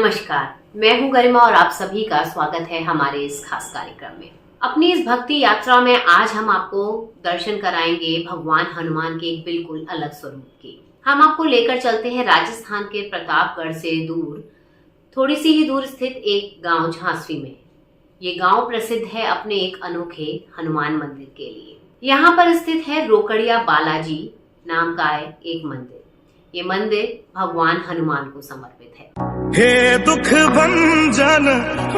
नमस्कार, मैं हूं गरिमा और आप सभी का स्वागत है हमारे इस खास कार्यक्रम में। अपनी इस भक्ति यात्रा में आज हम आपको दर्शन कराएंगे भगवान हनुमान के एक बिल्कुल अलग स्वरूप के। हम आपको लेकर चलते हैं राजस्थान के प्रतापगढ़ से दूर, थोड़ी सी ही दूर स्थित एक गांव झांसी में। ये गांव प्रसिद्ध है अपने एक अनोखे हनुमान मंदिर के लिए। यहाँ पर स्थित है रोकड़िया बालाजी नाम का एक मंदिर। ये मंदिर भगवान हनुमान को समर्पित है। हे दुख भंजन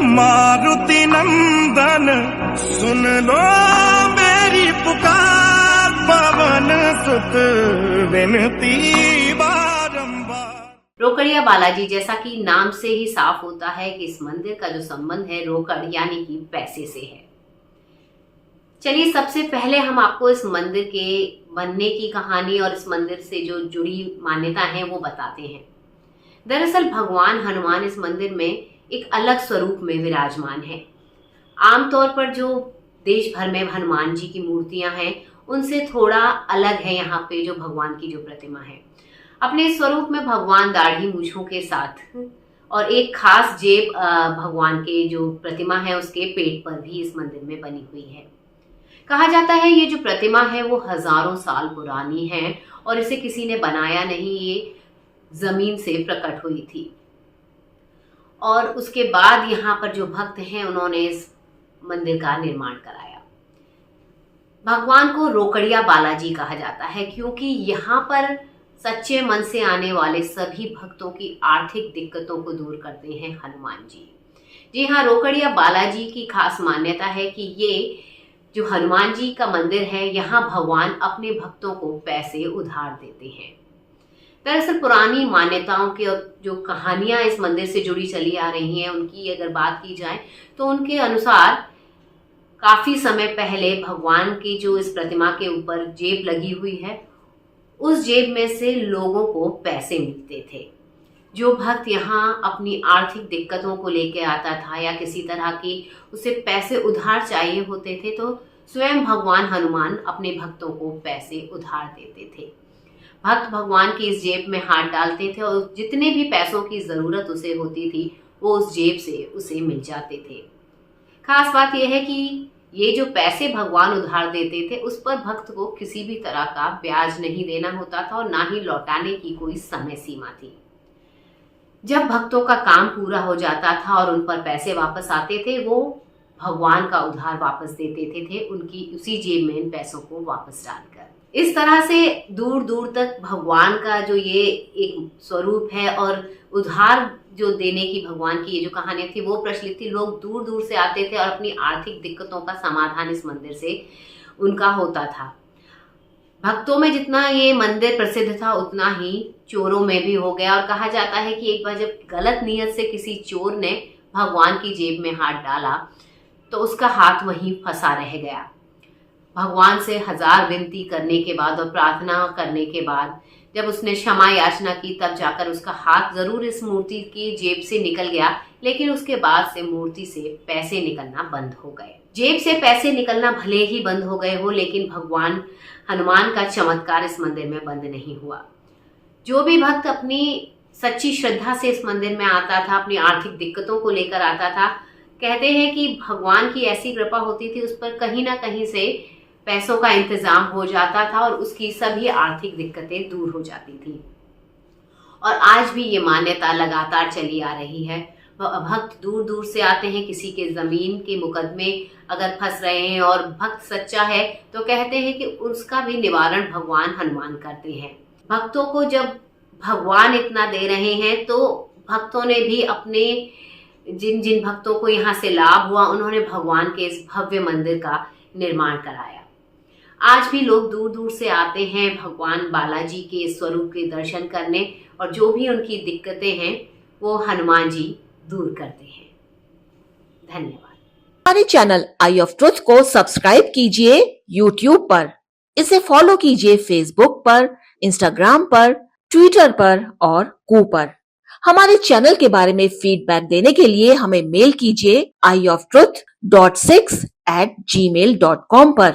मारुति नंदन, सुन लो मेरी पुकार, पवन सुत विनती बारंबार। रोकड़िया बालाजी, जैसा कि नाम से ही साफ होता है कि इस मंदिर का जो संबंध है रोकड़ यानी कि पैसे से है। चलिए सबसे पहले हम आपको इस मंदिर के बनने की कहानी और इस मंदिर से जो जुड़ी मान्यता है वो बताते हैं। दरअसल भगवान हनुमान इस मंदिर में एक अलग स्वरूप में विराजमान है। आमतौर पर जो देश भर में हनुमान जी की मूर्तियां हैं उनसे थोड़ा अलग है यहाँ पे जो भगवान की जो प्रतिमा है। अपने स्वरूप में भगवान दाढ़ी मूंछों के साथ और एक खास जेब भगवान के जो प्रतिमा है उसके पेट पर भी इस मंदिर में बनी हुई है। कहा जाता है ये जो प्रतिमा है वो हजारों साल पुरानी है और इसे किसी ने बनाया नहीं, ये जमीन से प्रकट हुई थी। और उसके बाद यहाँ पर जो भक्त हैं उन्होंने इस मंदिर का निर्माण कराया। भगवान को रोकड़िया बालाजी कहा जाता है क्योंकि यहाँ पर सच्चे मन से आने वाले सभी भक्तों की आर्थिक दिक्कतों को दूर करते हैं हनुमान जी। जी हाँ, रोकड़िया बालाजी की खास मान्यता है कि ये जो हनुमान जी का मंदिर है यहाँ भगवान अपने भक्तों को पैसे उधार देते हैं। दरअसल पुरानी मान्यताओं के जो कहानियां इस मंदिर से जुड़ी चली आ रही हैं उनकी अगर बात की जाए तो उनके अनुसार काफी समय पहले भगवान की जो इस प्रतिमा के ऊपर जेब लगी हुई है उस जेब में से लोगों को पैसे मिलते थे। जो भक्त यहाँ अपनी आर्थिक दिक्कतों को लेकर आता था या किसी तरह की उसे पैसे उधार चाहिए होते थे तो स्वयं भगवान हनुमान अपने भक्तों को पैसे उधार देते थे। भक्त भगवान की इस जेब में हाथ डालते थे और जितने भी पैसों की जरूरत उसे होती थी वो उस जेब से उसे मिल जाते थे। खास बात यह है कि ये जो पैसे भगवान उधार देते थे उस पर भक्त को किसी भी तरह का ब्याज नहीं देना होता था और ना ही लौटाने की कोई समय सीमा थी। जब भक्तों का काम पूरा हो जाता था और उन पर पैसे वापस आते थे वो भगवान का उधार वापस दे देते थे उनकी उसी जेब में इन पैसों को वापस डालकर। इस तरह से दूर दूर तक भगवान का जो ये एक स्वरूप है और उधार जो देने की भगवान की ये जो कहानी थी वो प्रचलित थी। लोग दूर दूर से आते थे और अपनी आर्थिक दिक्कतों का समाधान इस मंदिर से उनका होता था। भक्तों में जितना ये मंदिर प्रसिद्ध था उतना ही चोरों में भी हो गया और कहा जाता है कि एक बार जब गलत नीयत से किसी चोर ने भगवान की जेब में हाथ डाला तो उसका हाथ वहीं फंसा रह गया। भगवान से 1000 विनती करने के बाद और प्रार्थना करने के बाद जब उसने क्षमा याचना की तब जाकर उसका हाथ जरूर इस मूर्ति की जेब से निकल गया, लेकिन उसके बाद से मूर्ति से पैसे निकलना बंद हो गए। जेब से पैसे निकलना भले ही बंद हो गए हो लेकिन भगवान हनुमान का चमत्कार इस मंदिर में बंद नहीं हुआ। जो भी भक्त अपनी सच्ची श्रद्धा से इस मंदिर में आता था, अपनी आर्थिक दिक्कतों को लेकर आता था, कहते हैं कि भगवान की ऐसी कृपा होती थी उस पर कहीं ना कहीं से पैसों का इंतजाम हो जाता था और उसकी सभी आर्थिक दिक्कतें दूर हो जाती थी। और आज भी ये मान्यता लगातार चली आ रही है। भक्त दूर दूर से आते हैं, किसी के जमीन के मुकदमे अगर फंस रहे हैं और भक्त सच्चा है तो कहते हैं कि उसका भी निवारण भगवान हनुमान करते हैं। भक्तों को जब भगवान इतना दे रहे हैं तो भक्तों ने भी अपने जिन जिन भक्तों को यहाँ से लाभ हुआ उन्होंने भगवान के इस भव्य मंदिर का निर्माण कराया। आज भी लोग दूर दूर से आते हैं भगवान बालाजी के स्वरूप के दर्शन करने और जो भी उनकी दिक्कतें हैं वो हनुमान जी दूर करते हैं। धन्यवाद। हमारे चैनल आई ऑफ ट्रुथ को सब्सक्राइब कीजिए YouTube पर, इसे फॉलो कीजिए Facebook पर, Instagram पर, Twitter पर और कू पर। हमारे चैनल के बारे में फीडबैक देने के लिए हमें मेल कीजिए ioftruth.6@gmail.com पर।